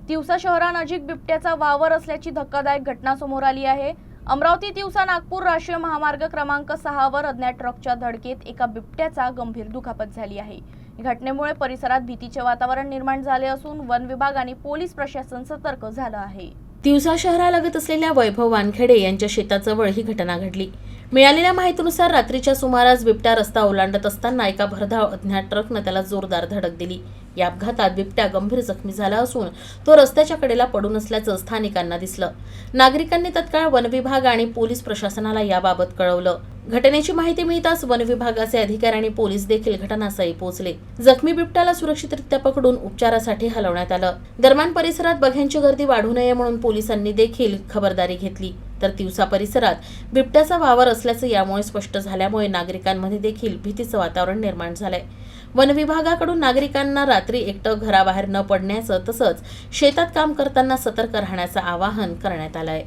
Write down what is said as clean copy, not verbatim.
तिवसा शहरानजीक बिबट्याचा वावर असल्याची धक्कादायक घटना समोर आली आहे। अमरावती तिवसा नागपूर राष्ट्रीय महामार्ग क्रमांक 6 वर अज्ञात ट्रकच्या धडकेत एका बिबट्याचा गंभीर दुखापत झाली आहे। या घटनेमुळे परिसरात भीतीचे वातावरण निर्माण झाले असून वन विभाग आणि पोलीस प्रशासन सतर्क झालं आहे। तिवसा शहरालगत असलेल्या वैभव वानखेडे यांच्या शेताजवळ ही घटना घडली। मिळालेल्या माहितीनुसार रात्रीच्या सुमारास बिबट्या रस्ता ओलांडत असताना एका भरधाव अज्ञात ट्रकने त्याला जोरदार धडक दिली। या अपघातात बिबट्या गंभीर जखमी झाला असून तो रस्त्याच्या कडेला पडून असल्याचं स्थानिकांना दिसलं। नागरिकांनी तत्काळ वन विभाग आणि पोलीस प्रशासनाला याबाबत कळवलं। घटनेची माहिती मिळताच वन विभागाचे अधिकारी आणि पोलीस देखील घटनास्थळी पोहोचले। जखमी बिबट्याला सुरक्षितरित्या पकडून उपचारासाठी हलवण्यात आलं। दरम्यान परिसरात बघ्यांची गर्दी वाढू नये म्हणून पोलिसांनी देखील खबरदारी घेतली। तर तिवसा परिसरात बिबट्याचा वावर असल्याचं यामुळे स्पष्ट झाल्यामुळे नागरिकांमध्ये देखील भीतीचं वातावरण निर्माण झालंय। वन विभागाकडून नागरिकांना रात्री एकटं घराबाहेर न पडण्याचं तसंच शेतात काम करताना सतर्क राहण्याचं आवाहन करण्यात आलंय।